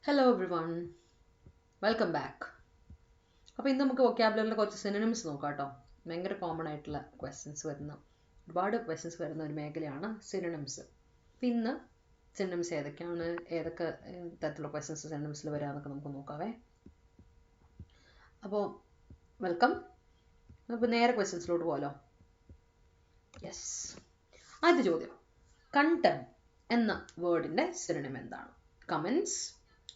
Hello every one, welcome back. അപ്പോൾ ഇന്ന് നമുക്ക് വൊക്കാബുലറിയിൽ കുറച്ച് സിനോണിംസ് നോക്കാം കേട്ടോ. ഭയങ്കര കോമൺ ആയിട്ടുള്ള ഒരുപാട് ക്വസ്റ്റ്യൻസ് വരുന്ന ഒരു മേഖലയാണ് സിനോണിംസ്. അപ്പോൾ ഇന്ന് സിനോണിംസ് ഏതൊക്കെയാണ്, ഏതൊക്കെ തരത്തിലുള്ള ക്വസ്റ്റ്യൻസ് സിനോണിംസിൽ വരാമെന്നൊക്കെ നമുക്ക് നോക്കാവേ. അപ്പോൾ വെൽക്കം. അപ്പോൾ നേരെ ക്വസ്റ്റ്യൻസിലോട്ട് പോകാലോ. യെസ്, ആദ്യ ചോദ്യം, കണ്ടം എന്ന വേർഡിൻ്റെ സിനോണിം എന്താണ്? Comments,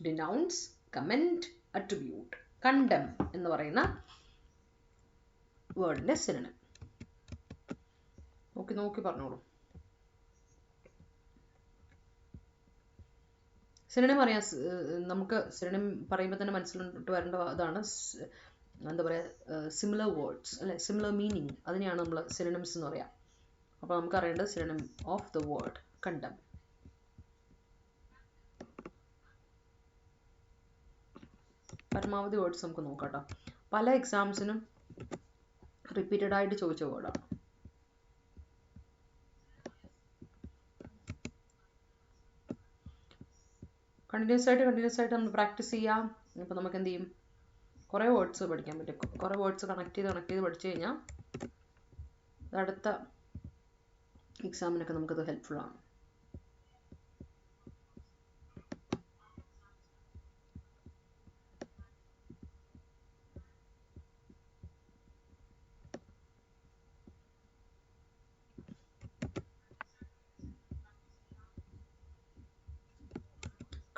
denounces, comment, attribute. കണ്ടം എന്ന് പറയുന്ന വേർഡിന്റെ സിനോണിം നോക്കി പറഞ്ഞോളൂ. സിനോണിം അറിയാം. നമുക്ക് സിനോണിം പറയുമ്പോൾ തന്നെ മനസ്സിലോട്ട് വരേണ്ട അതാണ്, എന്താ പറയുക, സിമിലർ വേർഡ്സ് അല്ലെ, സിമിലർ മീനിങ്. അതിനെയാണ് നമ്മൾ സിനോണിംസ് എന്ന് പറയാം. അപ്പോൾ നമുക്ക് അറിയേണ്ടത് സിനോണിം ഓഫ് ദ വേർഡ് കണ്ടം. പരമാവധി വേർഡ്സ് നമുക്ക് നോക്കാം കേട്ടോ. പല എക്സാംസിനും റിപ്പീറ്റഡ് ആയിട്ട് ചോദിച്ച വേർഡാണ്. കണ്ടിന്യൂസ് ആയിട്ട് നമ്മൾ പ്രാക്ടീസ് ചെയ്യാം. ഇപ്പം നമുക്ക് എന്ത് ചെയ്യും, കുറേ വേർഡ്സ് പഠിക്കാൻ പറ്റും. കുറേ വേർഡ്സ് കണക്ട് ചെയ്ത് പഠിച്ചു കഴിഞ്ഞാൽ അടുത്ത എക്സാമിനൊക്കെ നമുക്കത് ഹെൽപ്ഫുൾ ആണ്.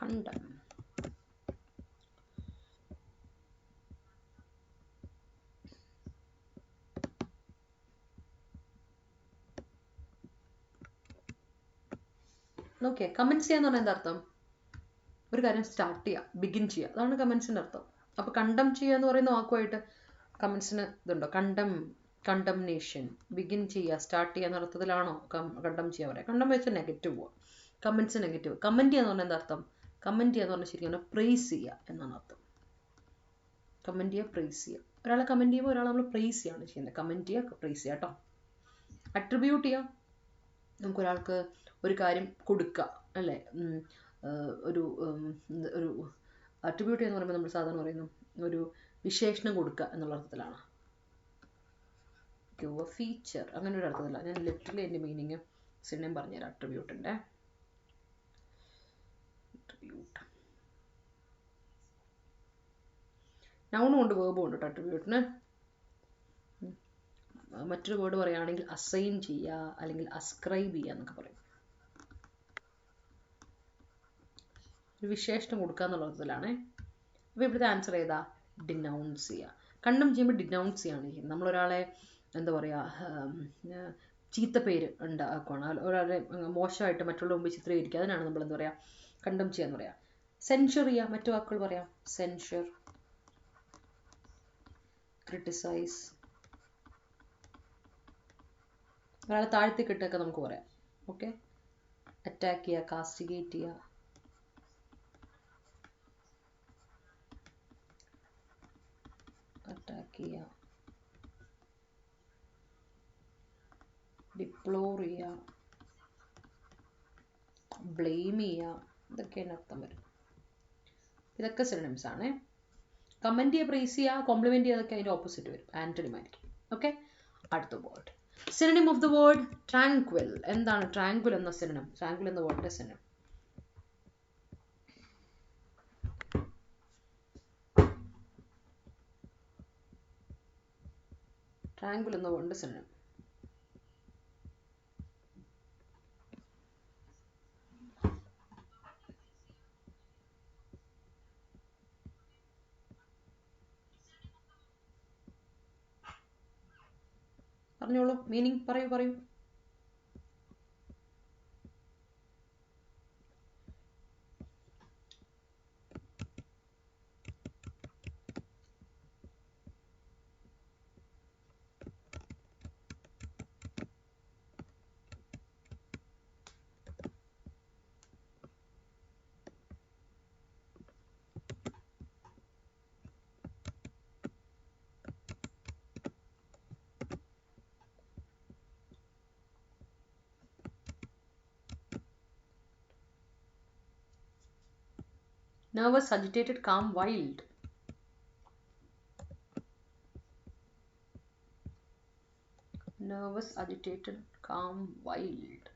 കണ്ടം, നോക്കിയേ. കമൻസ് ചെയ്യാന്ന് പറഞ്ഞാൽ എന്താ അർത്ഥം? ഒരു കാര്യം സ്റ്റാർട്ട് ചെയ്യുക, ബിഗിൻ ചെയ്യുക, അതാണ് കമൻസിൻ്റെ അർത്ഥം. അപ്പോൾ കണ്ടം ചെയ്യുക എന്ന് പറയുന്ന വാക്കുമായിട്ട് കമൻസിന് ഇതുണ്ടോ? കണ്ടംനേഷൻ, ബിഗിൻ ചെയ്യുക, സ്റ്റാർട്ട് ചെയ്യുക എന്ന അർത്ഥത്തിലാണോ കണ്ടം ചെയ്യുക പറയുക? കണ്ടം വെച്ചാൽ നെഗറ്റീവ് പോവാം, കമൻസ് നെഗറ്റീവ്. കമൻറ്റ് ചെയ്യുക എന്ന് പറഞ്ഞാൽ എന്താ അർത്ഥം? കമൻറ്റ് ചെയ്യുക എന്ന് പറഞ്ഞാൽ ശരിക്കും പ്രൈസ് ചെയ്യുക എന്നാണ് അർത്ഥം. കമൻറ്റ് ചെയ്യുക, പ്രൈസ് ചെയ്യുക. ഒരാളെ കമൻറ്റ് ചെയ്യുമ്പോൾ ഒരാളെ നമ്മൾ പ്രൈസ് ചെയ്യുകയാണ് ചെയ്യുന്നത്. കമൻറ്റ് ചെയ്യുക, പ്രൈസ് ചെയ്യുക കേട്ടോ. അട്രിബ്യൂട്ട് ചെയ്യുക, നമുക്കൊരാൾക്ക് ഒരു കാര്യം കൊടുക്കുക അല്ലേ. ഒരു അട്രിബ്യൂട്ട് എന്ന് പറയുമ്പോൾ നമ്മൾ സാധാരണ പറയുന്നു ഒരു വിശേഷണം കൊടുക്കുക എന്നുള്ള അർത്ഥത്തിലാണ്. ഫീച്ചർ അങ്ങനെ ഒരു അർത്ഥത്തില്ല. ഞാൻ ലിറ്ററലി എൻ്റെ മീനിങ് സിനിമ പറഞ്ഞുതരാം. അട്രിബ്യൂട്ടിൻ്റെ നൗണും ഉണ്ട്, വേർബും ഉണ്ട് കേട്ടോ അട്രിബ്യൂട്ടിന്. മറ്റൊരു വേർഡ് പറയുകയാണെങ്കിൽ അസൈൻ ചെയ്യുക അല്ലെങ്കിൽ അസ്ക്രൈബ് ചെയ്യുക എന്നൊക്കെ പറയും. ഒരു വിശേഷണം കൊടുക്കുക എന്നുള്ള അർത്ഥത്തിലാണ്. അപ്പോൾ ഇവിടുത്തെ ആൻസർ ഏതാ? ഡിനൗൺസ് ചെയ്യുക. കണ്ടം ചെയ്യുമ്പോൾ ഡിനൗൺസ് ചെയ്യാണ് ചെയ്യുന്നത്. നമ്മളൊരാളെ എന്താ പറയുക, ചീത്ത പേര് ഉണ്ടാക്കുകയാണ്, ഒരാളെ മോശമായിട്ട് മറ്റുള്ള മുമ്പ് ചിത്രീകരിക്കുക. അതിനാണ് നമ്മൾ എന്താ പറയുക, കണ്ടം ചെയ്യുക എന്ന് പറയാം. സെൻഷർ ചെയ്യുക, മറ്റു വാക്കുകൾ പറയാം. സെൻഷർ, ക്രിട്ടിസൈസ്, ഒരാളെ താഴ്ത്തി കിട്ടൊക്കെ നമുക്ക് പറയാം. ഓക്കെ, അറ്റാക്ക് ചെയ്യുക, കാസ്റ്റിഗേറ്റ് ചെയ്യുക. അറ്റാക്ക് ചെയ്യുക, ഡിപ്ലോർ ചെയ്യുക, ബ്ലെയിം ചെയ്യുക, ഇതൊക്കെയാണ് അർത്ഥം വരും. ഇതൊക്കെ സിനോണിംസ് ആണ്. കമൻറ്റ് ചെയ്യുക, പ്രൈസ് ചെയ്യുക, കോംപ്ലിമെൻറ്റ് ചെയ്യുക, അതൊക്കെ അതിൻ്റെ ഓപ്പോസിറ്റ് വരും, ആൻറ്റണിം ആയിരിക്കും. ഓക്കെ, അടുത്ത word synonym of the word tranquil. എന്താണ് ട്രാങ്ക്വിൽ എന്ന സിനോണിം? ട്രാങ്ക്വിൽ എന്ന വേർഡിന്റെ സിനോണിം ട്രാങ്ക്വിൽ എന്ന വേർഡിന്റെ സിനോണിം പറഞ്ഞോളൂ. മീനിങ് പറയൂ. nervous, agitated, calm, wild. Nervous, agitated, calm, wild.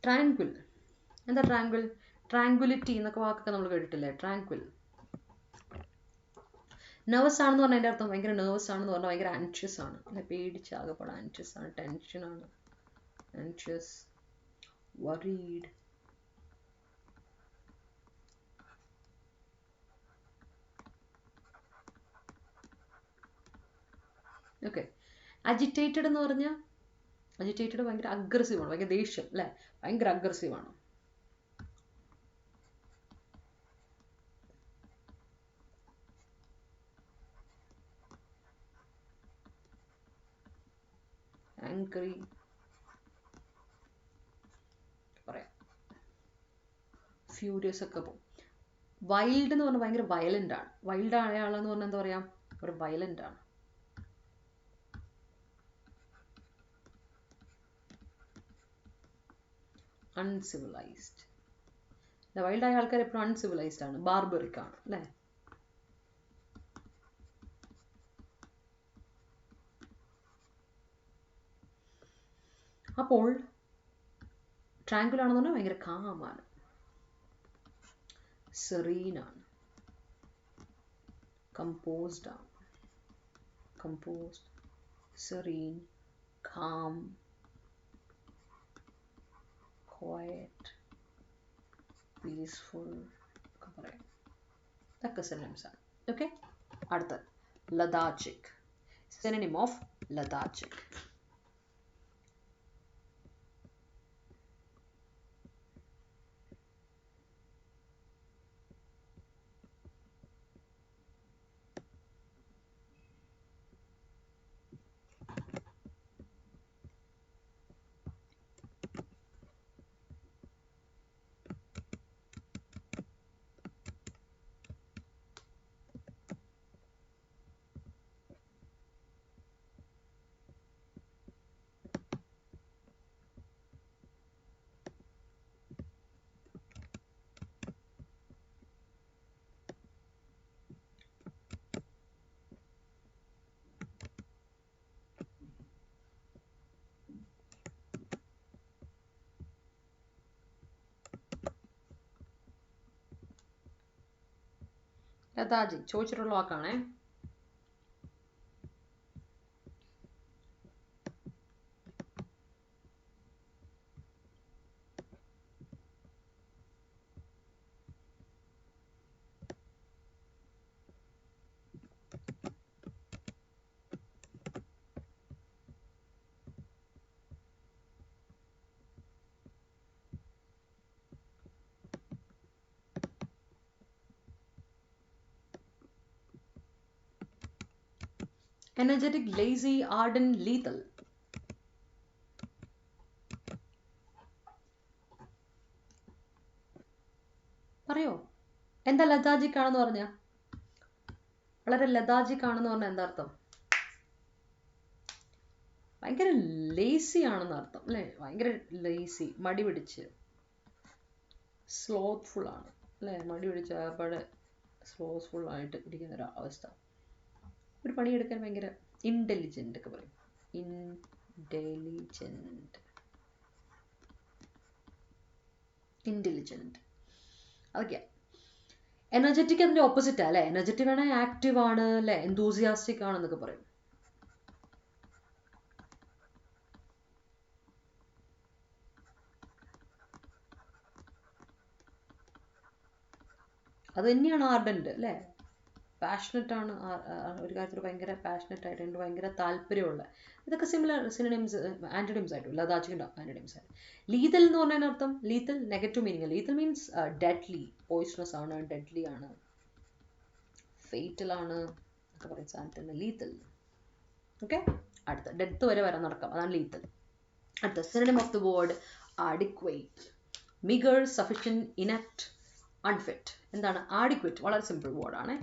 ട്രാങ്ക്വിൽ. എന്താ ട്രാങ്ക്വിൽ? ട്രാങ്ക്വിലിറ്റി എന്നൊക്കെ വാക്കൊക്കെ നമ്മൾ കേട്ടിട്ടില്ലേ? ട്രാങ്ക്വിൽ. നെർവസ് ആണെന്ന് പറഞ്ഞാൽ അതിൻ്റെ അർത്ഥം ഭയങ്കര നെർവസ് ആണെന്ന് പറഞ്ഞാൽ ഭയങ്കര ആൻഷ്യസ് ആണ്, അല്ലെ? പേടിച്ചാകപ്പെടാൻ ആൻഷ്യസ് ആണ്, ടെൻഷനാണ്. Anxious, worried. ഓക്കെ. അജിറ്റേറ്റഡ് എന്ന് പറഞ്ഞാൽ അജിറ്റേറ്റഡ് ഭയങ്കര അഗ്രസീവാണ്, ഭയങ്കര ദേഷ്യം, അല്ലേ? ഭയങ്കര അഗ്രസീവാണ്. ആംഗ്രി പറയാം. ഫ്യൂരിയസ് ഒക്കെ പോകും. വൈൽഡ് എന്ന് പറഞ്ഞാൽ ഭയങ്കര വയലന്റ് ആണ്. വൈൽഡ് ആയ ആളെന്ന് പറഞ്ഞാൽ എന്താ പറയാ? ഒരു വയലന്റ് ആണ്. അൺസിവിലൈസ്ഡ്. വൈൽഡ് ആയ ആൾക്കാർ എപ്പോഴും അൺസിവിലൈസ്ഡ് ആണ്, ബാർബറിക് ആണ്, അല്ലേ? അപ്പോൾ ട്രാങ്കുൽ ആണെന്ന് പറഞ്ഞാൽ ഭയങ്കര കാമാണ്, സെറീനാണ്, കമ്പോസ്ഡ് ആണ്. Composed, serene, calm, quiet, peaceful ഒക്കെ പറയാം. ഇതൊക്കെ സിനോണിംസ് ആണ്. ഓക്കെ. അടുത്ത ലഥാർജിക്. Synonym of ലഥാർജിക്. ലഥാർജിക് ചോദിച്ചിട്ടുള്ള വാക്കാണേ. Energetic, lazy, ardent, lethal. പറയോ എന്താ ലഥാർജിക് ആണെന്ന് പറഞ്ഞ? വളരെ ലഥാർജിക് ആണെന്ന് പറഞ്ഞാൽ എന്താ അർത്ഥം? ഭയങ്കര ലേസി ആണെന്ന് അർത്ഥം, അല്ലേ? ഭയങ്കര ലേസി, മടി പിടിച്ച്. സ്ലോത്ത്ഫുൾ ആണ്, അല്ലേ? മടി പിടിച്ച് അവിടെ സ്ലോത്ത്ഫുൾ ആയിട്ട് ഇരിക്കുന്ന ഒരു അവസ്ഥ. ഒരു പണിയെടുക്കാൻ ഭയങ്കര ഇന്റലിജന്റ് ഒക്കെ പറയും. ഇന്റലിജന്റ് അതൊക്കെയാ. എനർജറ്റിക് അതിന്റെ ഓപ്പോസിറ്റാ അല്ലേ? എനർജറ്റിക് ആണെങ്കിൽ ആക്റ്റീവ് ആണ് അല്ലെ, എന്തൂസിയാസ്റ്റിക് ആണെന്നൊക്കെ പറയും. അത് തന്നെയാണ് ആർഡന്റ് അല്ലേ? പാഷനറ്റ് ആണ്, ഒരു കാര്യത്തിൽ ഭയങ്കര പാഷനറ്റ് ആയിട്ടുണ്ട്, ഭയങ്കര താല്പര്യമുള്ള. ഇതൊക്കെ സിനിമസ് ആന്റണിംസ് ആയിട്ട് ലതാജിക്കുണ്ടാവും ആന്റണിംസ് ആയിട്ട്. ലീതൽ എന്ന് പറഞ്ഞതിന് അർത്ഥം, lethal negative meaning. Lethal means deadly, poisonous ആണ്, ഡെഡ്ലി ആണ്, ഫേറ്റൽ ആണ് ഒക്കെ പറയുന്ന സാധനത്തിന് ലീതൽ. ഓക്കെ, അടുത്ത ഡെത്ത് വരെ വരാൻ നടക്കാം, അതാണ് ലീതൽ. അടുത്ത synonym of the word adequate. Meager, sufficient, inept, unfit. എന്താണ് ആഡിക്വേറ്റ്? വളരെ സിമ്പിൾ വേർഡാണ്,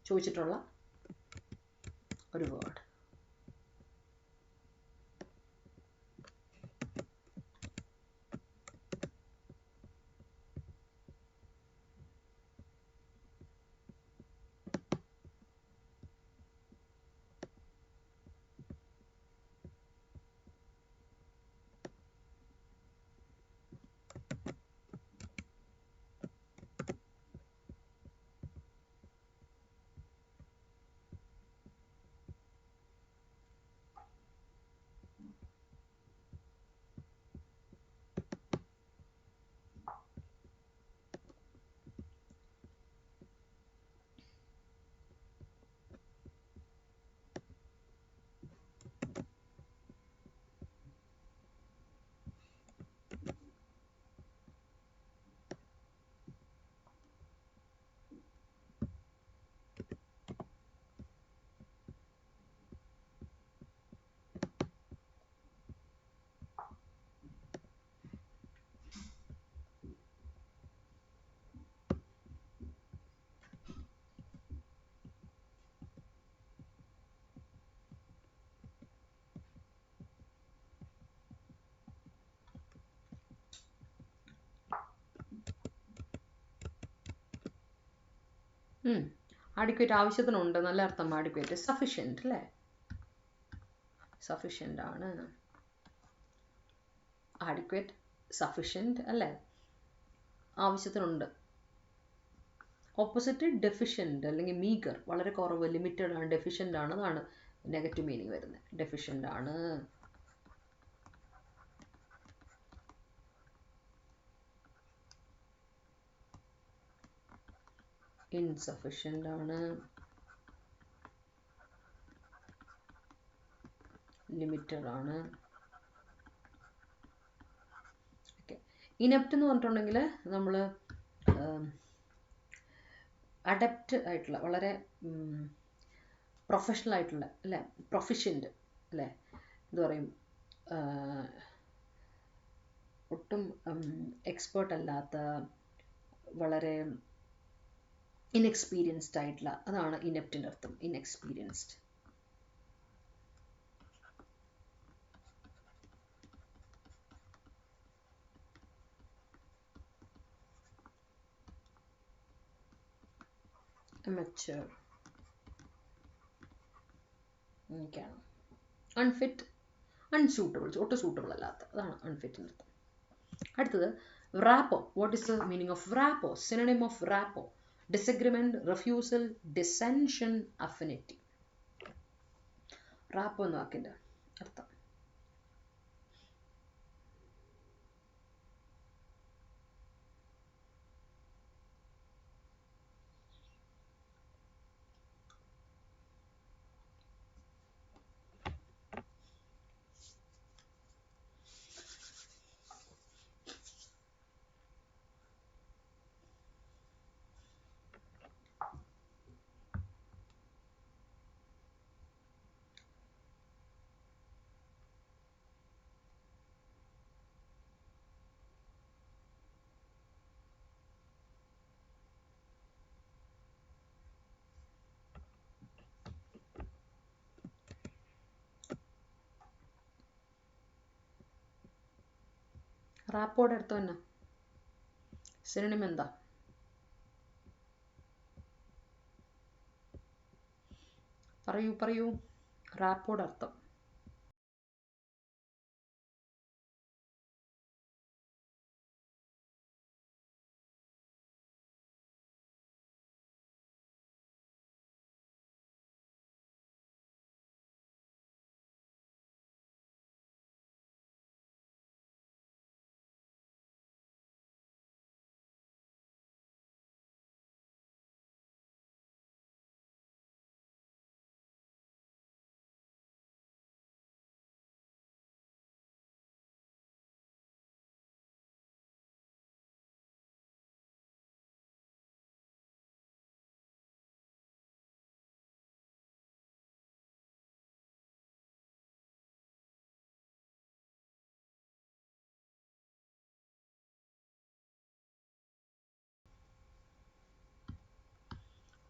ചോദിച്ചിട്ടുള്ള ഒരു വേർഡ്. ആഡിക്വേറ്റ് ആവശ്യത്തിനുണ്ട്, നല്ല അർത്ഥം ആഡിക്വേറ്റ്. സഫിഷ്യന്റ് അല്ലേ? സഫിഷ്യന്റ് ആണ് ആഡിക്വേറ്റ്, സഫിഷ്യന്റ് അല്ലേ? ആവശ്യത്തിനുണ്ട്. ഓപ്പോസിറ്റ് ഡെഫിഷ്യന്റ് അല്ലെങ്കിൽ മീഗർ, വളരെ കുറവ്, ലിമിറ്റഡ് ആണ്, ഡെഫിഷ്യന്റ് ആണ്, അതാണ് നെഗറ്റീവ് മീനിങ് വരുന്നത്. ഡെഫിഷ്യന്റ് ആണ്. ഇൻസഫിഷ്യന്റ് ആണ്, ലിമിറ്റഡ് ആണ്. ഓക്കെ, ഇനപ്റ്റ് എന്ന് പറഞ്ഞിട്ടുണ്ടെങ്കിൽ നമ്മൾ അഡപ്റ്റ് ആയിട്ടുള്ള, വളരെ പ്രൊഫഷണൽ ആയിട്ടുള്ള അല്ലേ, പ്രൊഫിഷ്യൻ്റ് അല്ലേ, എന്താ പറയും, ഒട്ടും എക്സ്പേർട്ട് അല്ലാത്ത, വളരെ ഇൻഎക്സ്പീരിയൻസ്ഡ് ആയിട്ടുള്ള, അതാണ് ഇനപ്റ്റിൻ്റെ അർത്ഥം, ഇൻഎക്സ്പീരിയൻസ്ഡ്. amateur, ഒക്കെയാണ്. അൺഫിറ്റ്, അൺസൂട്ടബിൾ, ഒട്ടും സൂട്ടബിൾ അല്ലാത്ത, അതാണ് അൺഫിറ്റിൻ്റെ അർത്ഥം. അടുത്തത് rapport. What is the meaning of rapport? Synonym of rapport: disagreement, refusal, dissension, affinity. Rapport എന്ന വാക്കിൻ്റെ അർത്ഥം. റാപ്പോയുടെ അർത്ഥം എന്നാ? സിനോണിം എന്താ? പറയൂ. റാപ്പോയുടെ അർത്ഥം.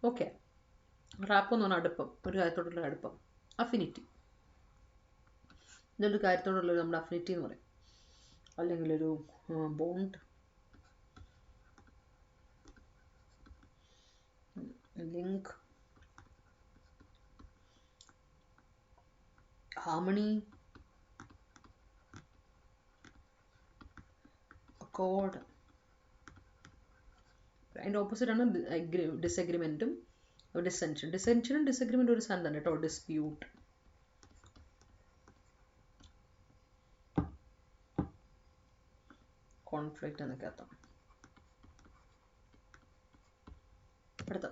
ഓക്കെ. റാപ്പ് എന്ന് പറഞ്ഞാൽ അടുപ്പം, ഒരു കാര്യത്തോടുള്ള അടുപ്പം, അഫിനിറ്റി. ഇതൊരു കാര്യത്തോടുള്ള നമ്മുടെ അഫിനിറ്റി എന്ന് പറയും, അല്ലെങ്കിൽ ഒരു ബോണ്ട്, ലിങ്ക്, ഹാർമണി, അക്കോർഡ്. അതിൻ്റെ ഓപ്പോസിറ്റ് ആണ് ഡിസഗ്രിമെൻറ്റും ഡിസെൻഷൻ. ഡിസെൻഷനും ഡിസഗ്രിമെൻറ്റും ഒരു സാധനം തന്നെ കേട്ടോ. ഡിസ്പ്യൂട്ട്, കോൺഫ്ലിക്റ്റ് എന്നൊക്കെ അർത്ഥം. അടുത്ത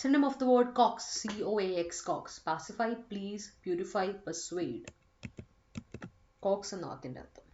synonym of the word coax, COAX, coax. Pacify, please, purify, persuade. coax എന്ന വാക്കിൻ്റെ അർത്ഥം.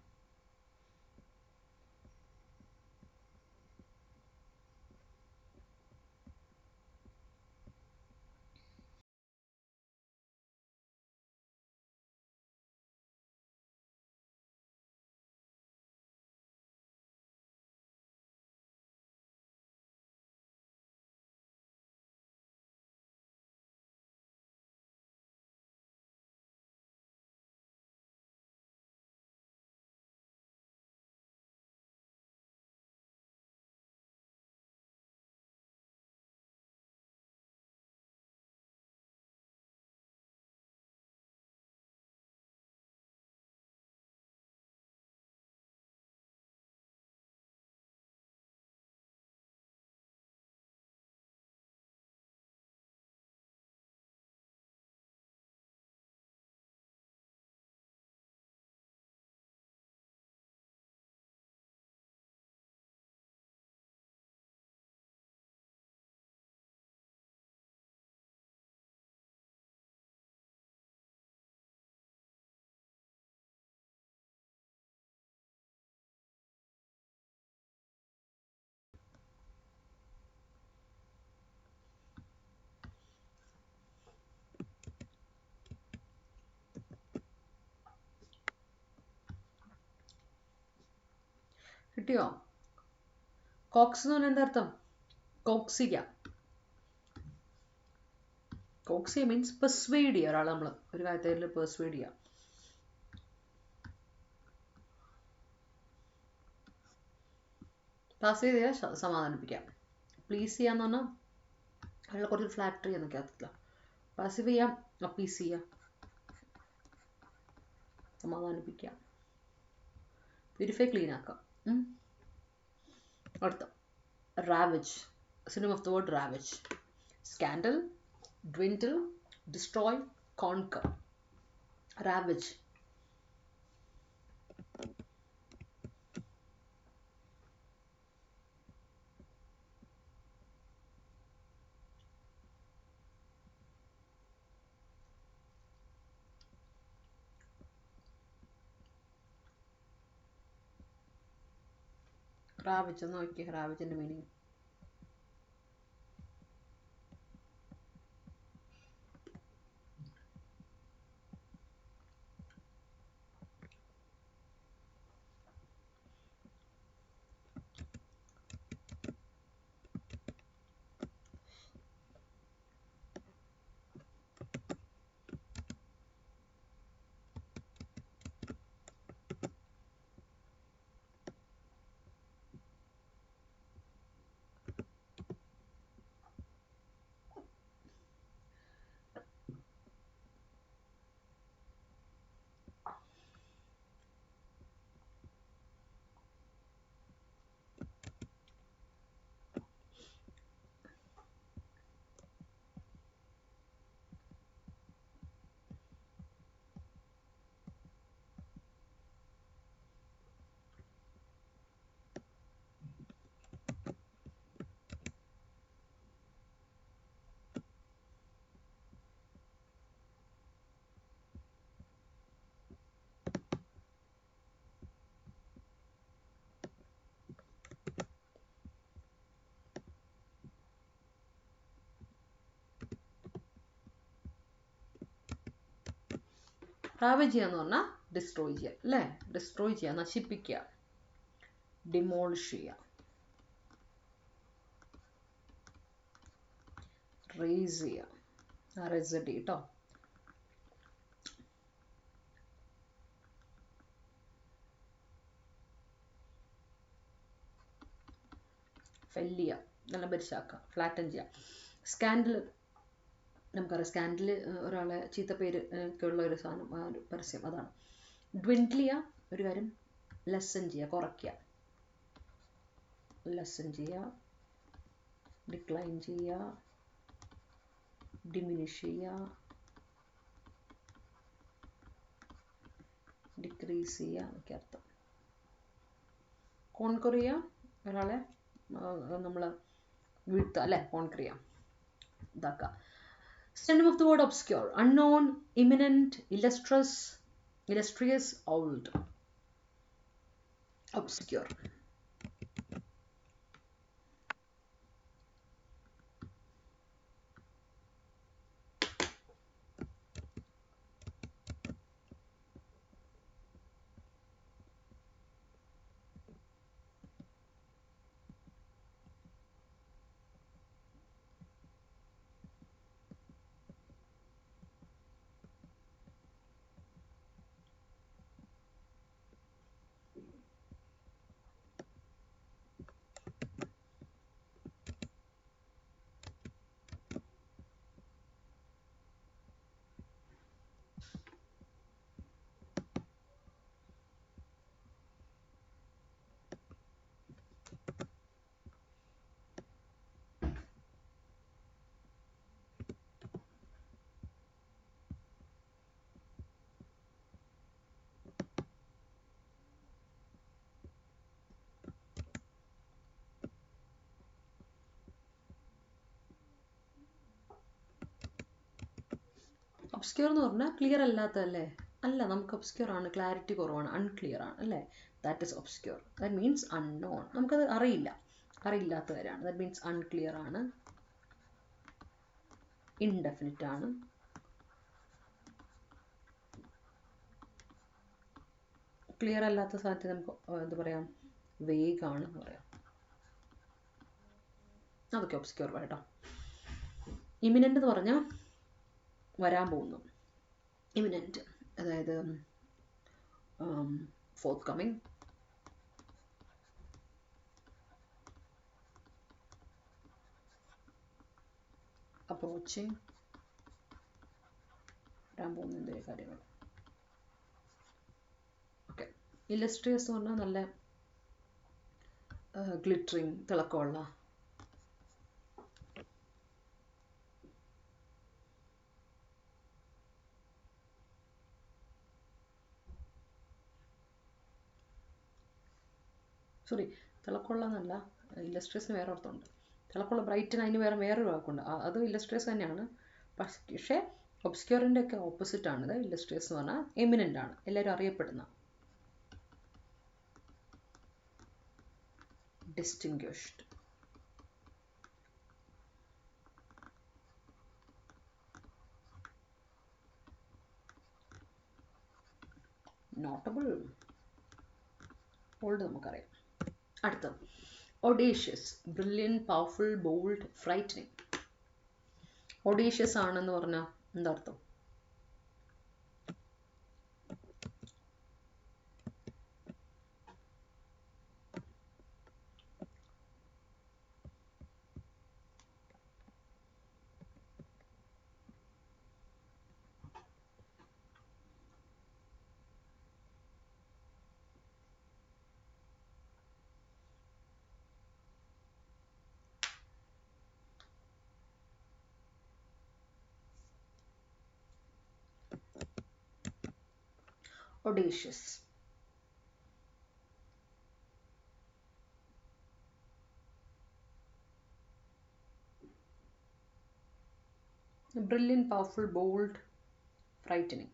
കിട്ടിയോ? കോക്സ് എന്ന് പറഞ്ഞാൽ എന്താ അർത്ഥം? കോക്സിക. കോക്സിയ മീൻസ് പെർസ്വേഡ് ചെയ്യുക ഒരാളെ, നമ്മൾ ഒരു കാര്യത്തിൽ പെർസ്വേഡ് ചെയ്യുക. പാസ് ചെയ്യാൻ സമാധാനിപ്പിക്കാം. പ്ലീസ് ചെയ്യാന്ന് പറഞ്ഞാൽ അതിനുള്ള കുറച്ച് ഫ്ലാറ്ററി എന്നൊക്കെ അർത്ഥത്തില്ല. പാസീവ് ചെയ്യാം, അപ്പീസ് ചെയ്യാം, സമാധാനിപ്പിക്കാം. പ്യൂരിഫൈ, ക്ലീൻ ആക്കാം. അടുത്ത ravage. Synonym of the word ravage. Scandal, dwindle, destroy, conquer. Ravage. റാവിജ് എന്ന് നോക്കിയേ, റാവിജിൻ്റെ മീനിങ്. റാവേജ് ചെയ്യുക എന്ന് പറഞ്ഞാൽ ഡിസ്ട്രോയ് ചെയ്യുക അല്ലേ? ഡിസ്ട്രോയ് ചെയ്യുക, നശിപ്പിക്കുക, ഡിമോളിഷ് ചെയ്യുക. റേസ് ചെയ്യുക. RSD കേട്ടോ. ഫെല്ല് ചെയ്യുക, നല്ല പരിശാക്കുക, ഫ്ലാറ്റൻ ചെയ്യുക. സ്കാൻഡിൽ നമുക്കറിയാം, സ്കാൻഡിൽ ഒരാളെ ചീത്തപ്പേര് ഒക്കെ ഉള്ള ഒരു സാധനം, ആ ഒരു പരസ്യം അതാണ്. ഡ്വിൻഡിൽ ചെയ്യുക, ഒരു കാര്യം ലെസൺ ചെയ്യുക, കുറയ്ക്കുക. ലെസൺ ചെയ്യുക, ഡിക്ലൈൻ ചെയ്യുക, ഡിമിനിഷ് ചെയ്യുക, ഡിക്രീസ് ചെയ്യുക എന്നൊക്കെ അർത്ഥം. കോൺക്വർ ചെയ്യുക, ഒരാളെ നമ്മൾ വീഴ്ത്തുക അല്ലേ, കോൺക്വർ ചെയ്യുക, ഇതാക്കുക. Synonym of the word obscure: unknown, imminent, illustrious, old. Obscure. Obscure എന്ന് പറഞ്ഞാൽ ക്ലിയർ അല്ലാത്തതല്ലേ? അല്ല, നമുക്ക് ഒബ്സ്ക്യൂർ ആണ്, ക്ലാരിറ്റി കുറവാണ്, അൺക്ലിയർ ആണ് അല്ലേ? That is obscure. That means unknown, നമുക്കത് അറിയില്ലാത്തവരാണ്. ദാറ്റ് മീൻസ് അൺക്ലിയർ ആണ്, ഇൻഡെഫിനിറ്റ് ആണ്, ക്ലിയർ അല്ലാത്ത സാധ്യത നമുക്ക് എന്താ പറയാം, വേഗാണ് എന്ന് പറയാം. അതൊക്കെ ഒബ്സ്ക്യൂർ കേട്ടോ. ഇമിനൻ്റ് എന്ന് പറഞ്ഞാൽ വരാൻ പോകുന്നു, ഇമിനൻ്റ്, അതായത് ഫോർത്ത് കമ്മിങ്, അപ്രോച്ചിങ്, വരാൻ പോകുന്നതിൻ്റെ കാര്യങ്ങൾ. ഓക്കെ. ഇല്ലസ്ട്രിയസ് എന്ന് പറഞ്ഞാൽ നല്ല ഗ്ലിറ്ററിങ്, തിളക്കമുള്ള, സോറി തിളക്കമുള്ള എന്നല്ല, ഇല്ലസ്ട്രിയസിന് വേറെ അർത്ഥമുണ്ട്. തിളക്കമുള്ള, ബ്രൈറ്റിന് അതിന് വേറൊരു വാക്കുണ്ട്, അത് ഇല്ലസ്ട്രിയസ് തന്നെയാണ്. പക്ഷേ ഒബ്സ്ക്യൂറിൻ്റെ ഒക്കെ ഓപ്പോസിറ്റ് ആണ്. ഇല്ലസ്ട്രിയസ് എന്ന് പറഞ്ഞാൽ എമിനൻ്റ് ആണ്, എല്ലാവരും അറിയപ്പെടുന്ന, ഡിസ്റ്റിങ്വിഷ്ഡ്, നോട്ടബിൾ, ഓൾഡ് നമുക്കറിയാം. അടുത്ത ഒഡേഷ്യസ്, ബ്രില്യൻ, പവർഫുൾ, ബോൾഡ്, ഫ്രൈറ്റനിങ്. ഒഡേഷ്യസ് ആണെന്ന് പറഞ്ഞാൽ എന്താ അർത്ഥം? Audacious. Brilliant, powerful, bold, frightening.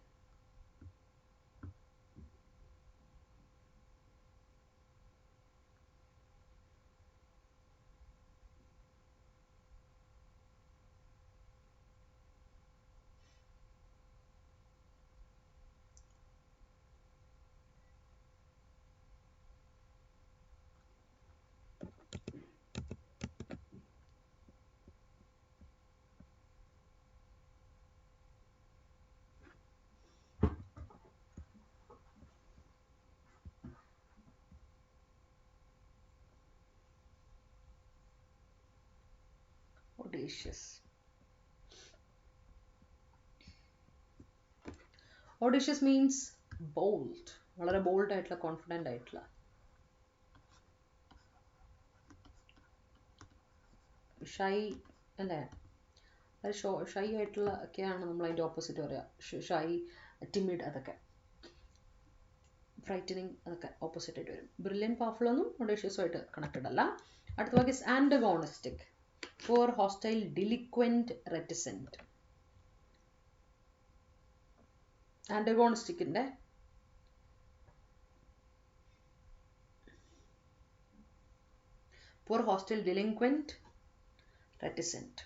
audacious. Audacious means bold. വളരെ ബോൾഡ് ആയിട്ടുള്ള, കോൺഫിഡൻ്റ് ആയിട്ടുള്ള. ഷൈ അല്ലേ? അത് ഷൈ ആയിട്ടുള്ള ഒക്കെയാണ് നമ്മൾ അതിൻ്റെ ഓപ്പോസിറ്റ് പറയുക. ഷൈ, ടിമിഡ്, അതൊക്കെ ഫ്രൈറ്റനിങ്, അതൊക്കെ ഓപ്പോസിറ്റ് ആയിട്ട് വരും. ബ്രില്യൻ, പവർഫുൾ ഒന്നും ഒഡേഷ്യസുമായിട്ട് കണക്റ്റഡ് അല്ല. അടുത്ത വാക്ക് is antagonistic. Poor, hostile, delinquent, reticent. ആൻറ്റഗോണിസ്റ്റിക്കിൻ്റെ poor, hostile, delinquent, reticent.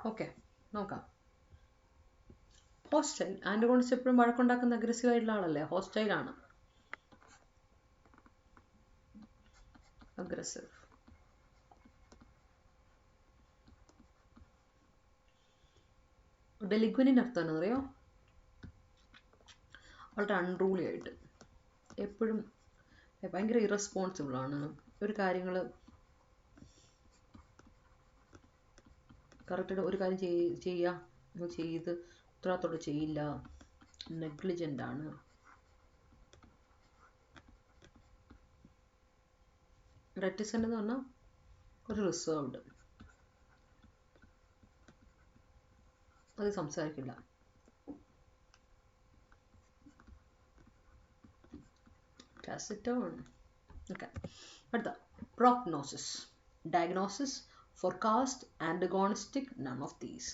Okay, നോക്കാം. ഹോസ്റ്റൈൽ, ആൻറ്റഗോണിസ്റ്റ് എപ്പോഴും വഴക്കുണ്ടാക്കുന്ന അഗ്രസീവ് ആയിട്ടുള്ള ആളല്ലേ? ഹോസ്റ്റൈൽ ആണ്, അഗ്രസീവ്. ഡെലിക്വൻറ്റിൻ്റെ അർത്ഥം എന്നറിയോ? വളരെ അൺറൂളി ആയിട്ട്, എപ്പോഴും ഭയങ്കര ഇറസ്പോൺസിബിൾ ആണ്. ഒരു കാര്യങ്ങൾ കറക്റ്റായിട്ട് ഒരു കാര്യം ചെയ്ത് ഉത്തരവാദിത്തോടെ ചെയ്യില്ല. നെഗ്ലിജൻ്റ് ആണ്. റെറ്റിസെൻ്റ് എന്ന് പറഞ്ഞാൽ ഒരു റിസർവ്ഡ്, അത് സംസാരിക്കില്ല. ടാസിറ്റോൺ. ഓക്കെ, അടുത്ത prognosis. Diagnosis, forecast, antagonistic, none of these.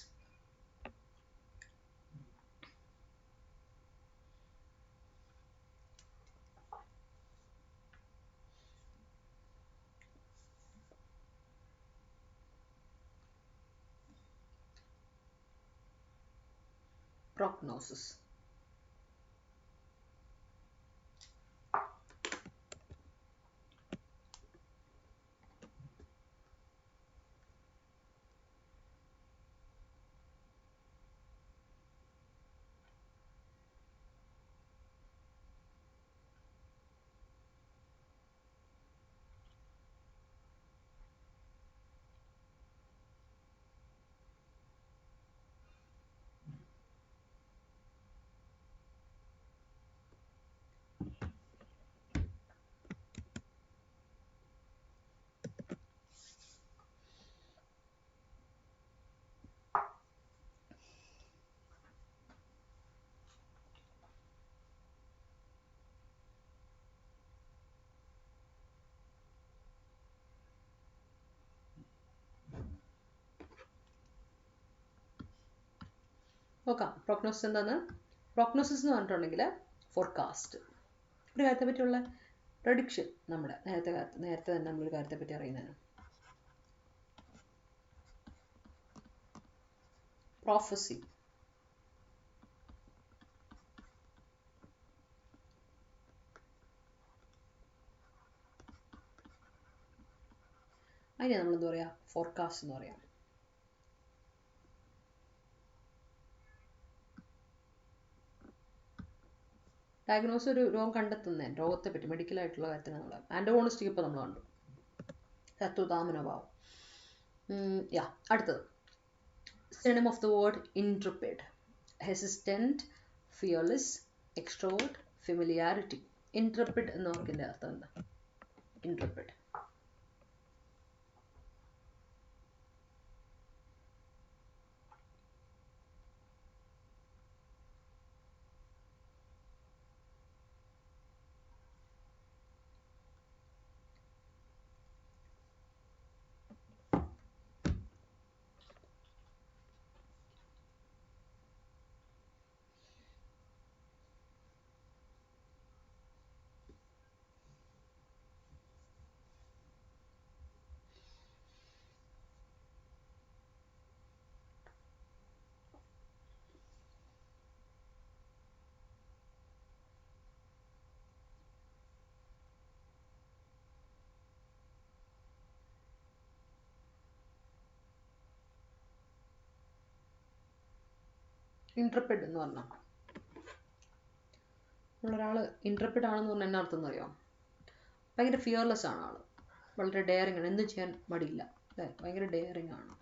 Prognosis. നോക്കാം പ്രോഗ്നോസിസ് എന്താണ്. പ്രോഗ്നോസിസ് എന്ന് പറഞ്ഞിട്ടുണ്ടെങ്കിൽ ഫോർകാസ്റ്റ്, ഒരു കാര്യത്തെ പറ്റിയുള്ള പ്രഡിക്ഷൻ. നമ്മുടെ നേരത്തെ തന്നെ നമ്മളൊരു കാര്യത്തെ പറ്റി അറിയുന്നതാണ്. പ്രോഫസി, അതിനെ നമ്മളെന്താ പറയുക? ഫോർകാസ്റ്റ് എന്ന് പറയാം. ഡയഗ്നോസ് ഒരു രോഗം കണ്ടെത്തുന്നതിന്, രോഗത്തെ പറ്റി മെഡിക്കലായിട്ടുള്ള കാര്യത്തിന് നമ്മൾ. ആൻറ്റഗോണിസ്റ്റിക് ഇപ്പോൾ നമ്മൾ കണ്ടു. തത്വതാമനഭാവം. അടുത്തത് synonym of the word intrepid. Hesitant, fearless, extrovert, familiarity. Intrepid എന്ന വാക്കിന്റെ അർത്ഥം എന്താ? Intrepid. Intrepid എന്ന് പറഞ്ഞാൽ നമ്മളൊരാൾ ഇൻട്രപ്രിഡ് ആണെന്ന് പറഞ്ഞാൽ എന്നാ അർത്ഥം എന്നറിയോ? ഭയങ്കര ഫിയർലെസ് ആണ് ആള്, വളരെ ഡെയറിങ് ആണ്, എന്തും ചെയ്യാൻ മടിയില്ല അല്ലേ, ഭയങ്കര ഡെയറിങ് ആണ്,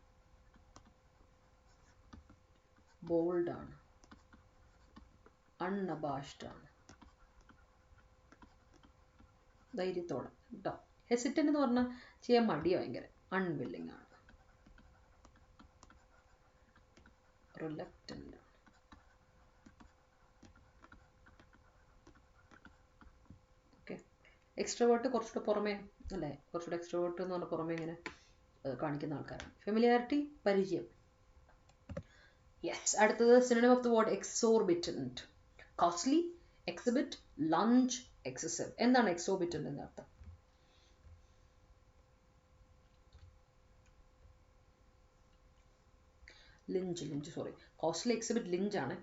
ബോൾഡ് ആണ്, അൺഅബാഷ്ഡ് ആണ്, ധൈര്യത്തോടെ കേട്ടോ. ഹെസിറ്റന്റ് എന്ന് പറഞ്ഞാൽ ചെയ്യാൻ മടിയ, ഭയങ്കര അൺവില്ലിങ് ആണ്, റിലക്റ്റന്റ് ആണ്. ഓക്കെ. എക്സ്ട്രോവേർട്ട് കുറച്ചുകൂടെ പുറമേ അല്ലേ, കുറച്ചുകൂടെ എക്സ്ട്രോവേർട്ട് എന്ന് പറഞ്ഞാൽ പുറമേ ഇങ്ങനെ കാണിക്കുന്ന ആൾക്കാരാണ്. ഫെമിലിയാരിറ്റി, പരിചയം. യെസ്. അടുത്തത് synonym of the word exorbitant. Costly, exhibit, lunge, excessive. എന്താണ് exorbitant എന്ന അർത്ഥം? Lynch sorry, costly, exhibit, Lynch ആണ്.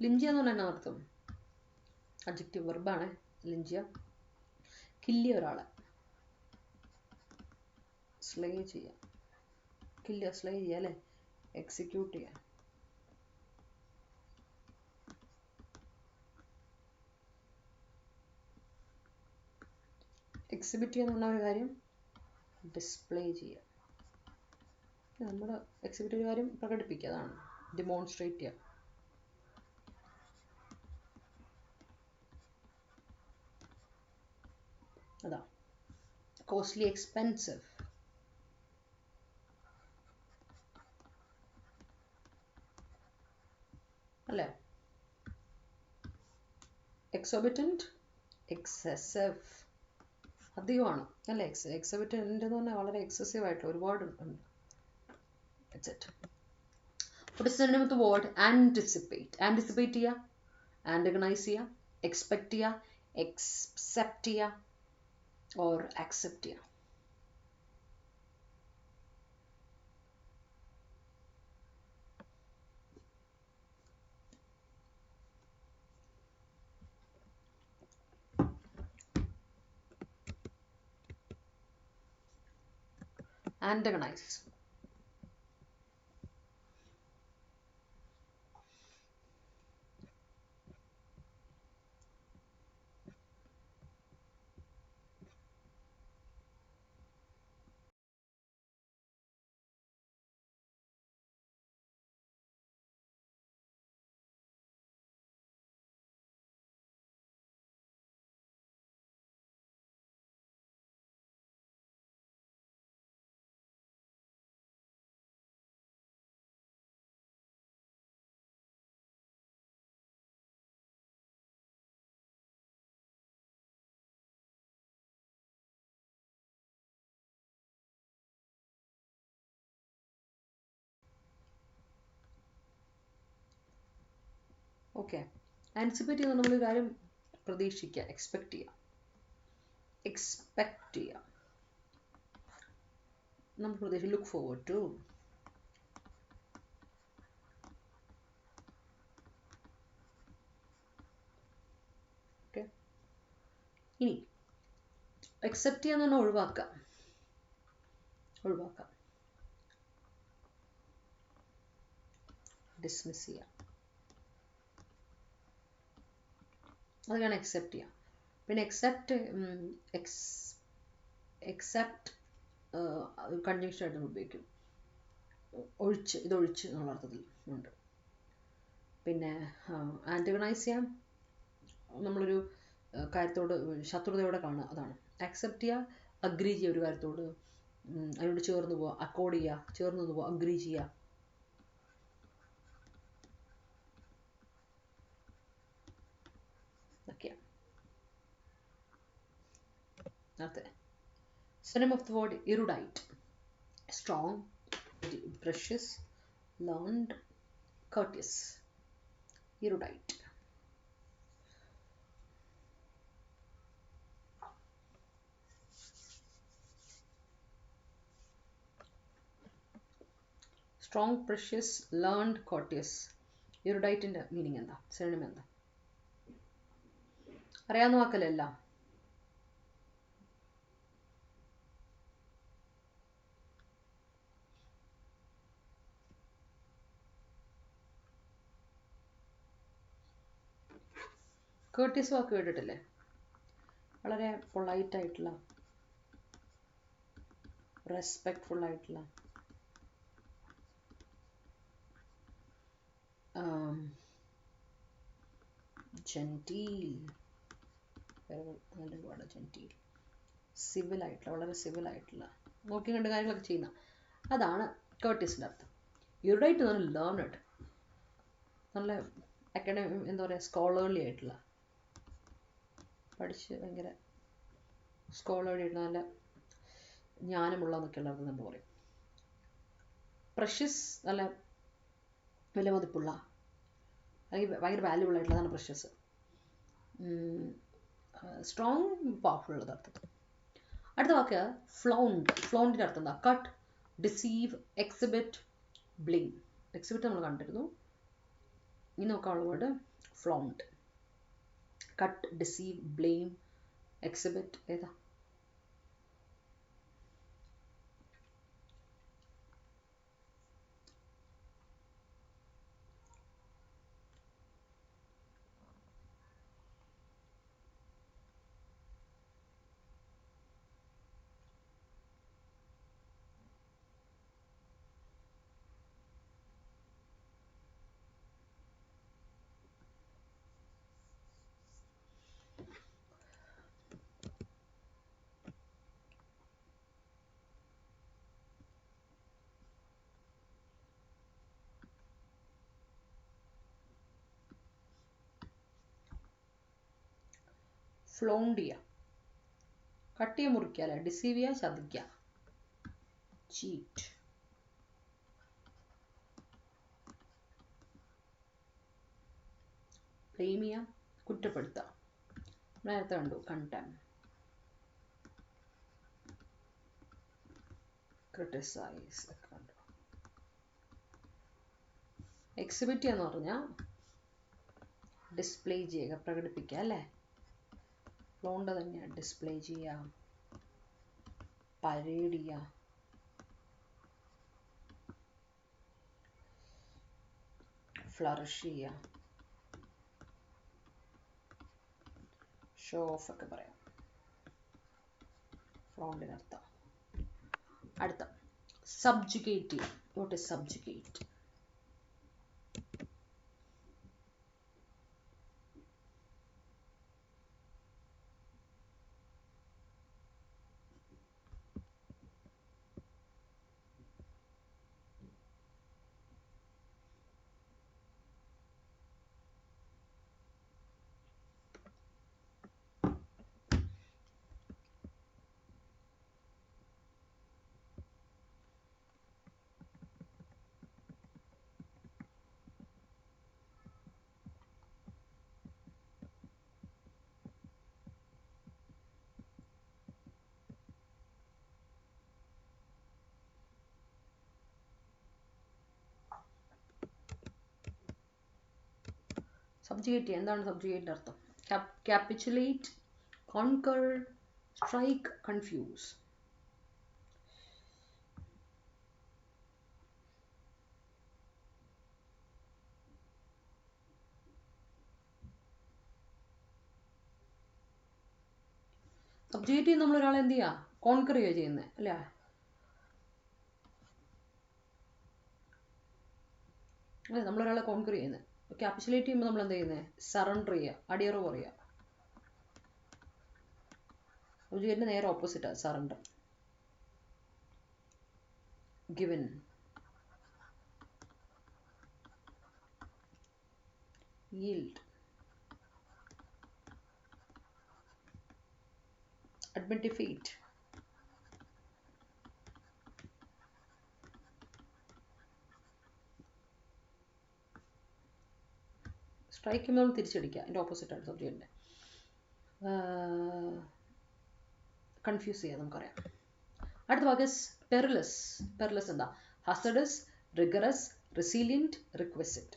ലിഞ്ചിയ എന്ന് പറഞ്ഞാൽ എന്നാ അർത്ഥം? അഡ്ജക്റ്റീവ് വെർബാണ് ലിഞ്ചിയ. കില്ലിയ ഒരാളെ, സ്ലേ ചെയ്യാം, കില്ലിയ സ്ലേ ചെയ്യുക അല്ലേ, എക്സിക്യൂട്ട് ചെയ്യാം. എക്സിബിറ്റ് ചെയ്യുക എന്ന് പറഞ്ഞ ഒരു കാര്യം ഡിസ്പ്ലേ ചെയ്യുക, നമ്മുടെ എക്സിബിറ്റ് ഒരു കാര്യം പ്രകടിപ്പിക്കുക, അതാണ് ഡെമോൺസ്ട്രേറ്റ് ചെയ്യുക. അതാ കോസ്റ്റ്ലി, എക്സ്പെൻസീവ് അല്ലേ. എക്സോബിറ്റന്റ്, എക്സസീവ്, അധികമാണ് അല്ലേ. എക്സോബിറ്റന്റ് എന്ന് പറഞ്ഞാൽ വളരെ എക്സസീവ് ആയിട്ട് ഒരുപാട് ഉണ്ട്. That's it. What is the synonym of the word anticipate? Anticipate ചെയ്യുക, antagonize ചെയ്യുക, expect ചെയ്യുക, accept ചെയ്യുക or accept ചെയ്യുക. Antagonize. ഓക്കെ. ആൻറ്റിസിപ്പേറ്റ് ചെയ്യുന്ന നമ്മളൊരു കാര്യം പ്രതീക്ഷിക്കുക, എക്സ്പെക്റ്റ് ചെയ്യുക, എക്സ്പെക്റ്റ് ചെയ്യുക, നമ്മൾ പ്രതീക്ഷിക്കുക, ലുക്ക് ഫോർവേഡ് ടു. ഇനി accept ചെയ്യാന്ന് പറഞ്ഞാൽ ഒഴിവാക്കാം. ഡിസ്മിസ് ചെയ്യാം. അതൊക്കെയാണ് accept ചെയ്യാം. പിന്നെ accept കൺജങ്ഷൻ ആയിട്ട് ഉപയോഗിക്കും. ഇതൊഴിച്ച് എന്നുള്ള അർത്ഥത്തിൽ ഉണ്ട്. പിന്നെ ആന്റഗണൈസ് ചെയ്യാം, നമ്മളൊരു കാര്യത്തോട് ശത്രുതയോടെ കാണുക, അതാണ്. അക്സെപ്റ്റ് ചെയ്യുക, അഗ്രി ചെയ്യുക, ഒരു കാര്യത്തോട് അതിനോട് ചേർന്ന് പോവുക, അക്കോർഡ് ചെയ്യുക, ചേർന്ന് പോവുക, അഗ്രി ചെയ്യുക. ഒക്കെയാണ്. അടുത്ത synonym of the word erudite: strong, precious, learned, courteous. Erudite. Strong, precious, learned, courteous. Erudite-ന്റെ മീനിങ് എന്താ? synonym എന്താ? അറിയാവുന്ന വാക്കല്ല. കേർട്ടിയസ് വാക്ക് കേട്ടിട്ടില്ലേ? വളരെ പൊളൈറ്റ് ആയിട്ടുള്ള, റെസ്പെക്ട്ഫുൾ ആയിട്ടുള്ള, ജെന്റീൽ, ജെന്റീൽ, സിവിൽ ആയിട്ടുള്ള, വളരെ സിവിൽ ആയിട്ടുള്ള, നോക്കി കണ്ട് കാര്യങ്ങളൊക്കെ ചെയ്യുന്ന, അതാണ് കേർട്ടിയസിൻ്റെ അർത്ഥം. എറുഡൈറ്റ് എന്ന് പറഞ്ഞാൽ ലേണഡ്, നല്ല എന്താ പറയുക, സ്കോളർലി ആയിട്ടുള്ള, പഠിച്ച് ഭയങ്കര സ്കോളർലി ആയിട്ടുള്ള, നല്ല ജ്ഞാനമുള്ളതെന്നൊക്കെയുള്ള അർത്ഥം നമ്മൾ പറയും. പ്രഷ്യസ്, നല്ല വിലമതിപ്പുള്ള, അല്ലെങ്കിൽ ഭയങ്കര വാല്യുബിൾ ആയിട്ടുള്ളതാണ് പ്രഷ്യസ്. സ്ട്രോങ്, പവർഫുൾ ഉള്ളത് അർത്ഥം. അടുത്ത വാക്ക് ഫ്ലൗണ്ട്. ഫ്ലൗണ്ടിൻ്റെ അർത്ഥം എന്താ? Cut, deceive, exhibit, bling. Exhibit നമ്മൾ കണ്ടിരുന്നു. ഇനി നോക്കാനുള്ള word flaunt. Cut, deceive, blame, exhibit, ഏതാ? ഫ്ലോണ്ട് ചെയ്യുക, കട്ട് ചെയ്യുക, മുറിക്കുക, അല്ലെ? ഡിസീവ് ചെയ്യുക, ചതിക്കുക, ചീറ്റ്. ബ്ലെയിം ചെയ്യുക, കുറ്റപ്പെടുത്തുക, നേരത്തെ കണ്ടു, കണ്ടം. ക്രിട്ടിസൈസ് ഒക്കെ കണ്ടു. എക്സിബിറ്റ് എന്ന് പറഞ്ഞാൽ ഡിസ്പ്ലേ ചെയ്യുക, പ്രകടിപ്പിക്കുക, അല്ലേ? ഫ്ലോണ്ട് തന്നെയാണ്. ഡിസ്പ്ലേ ചെയ്യുക, പരേഡ് ചെയ്യുക, ഫ്ലറിഷ് ചെയ്യുക, ഷോ ഓഫ് ഒക്കെ പറയാം, ഫ്ലോണ്ടിനർത്ഥം. അടുത്ത സബ്ജുഗേറ്റ് ചെയ്യുക. What is subjugate? സബ്ജുഗേറ്റ്. എന്താണ് സബ്ജുഗേറ്റിൻ്റെ അർത്ഥം? Capitulate, conquer, strike, confuse. Subjective നമ്മൾ ഒരാളെ എന്ത് ചെയ്യുക, കോൺകർ ചെയ്യുക ചെയ്യുന്നത് അല്ലേ. അല്ലേ നമ്മളൊരാളെ കോൺകർ ചെയ്യുന്നത്. ക്യാപിറ്റുലേറ്റ് ചെയ്യുമ്പോൾ നമ്മൾ എന്താ ചെയ്യുന്നത്, സറണ്ടർ ചെയ്യുക, അടിയറവ് പറയുക. സബ്ജക്റ്റിന്റെ നേരെ ഓപ്പോസിറ്റാണ് surrender. Given, yield, admit defeat, strike ചെയ്യുമ്പോൾ നമ്മൾ തിരിച്ചടിക്കുക, അതിൻ്റെ ഓപ്പോസിറ്റാണ് സബ്ജക്റ്റിൻ്റെ. കൺഫ്യൂസ് ചെയ്യാം നമുക്കറിയാം. അടുത്ത വാക്ക് പെറിലസ്. പെറിലസ് എന്താ, ഹസഡസ്, റിഗറസ്, റെസിലിയൻറ്റ്, റിക്വസിറ്റ്.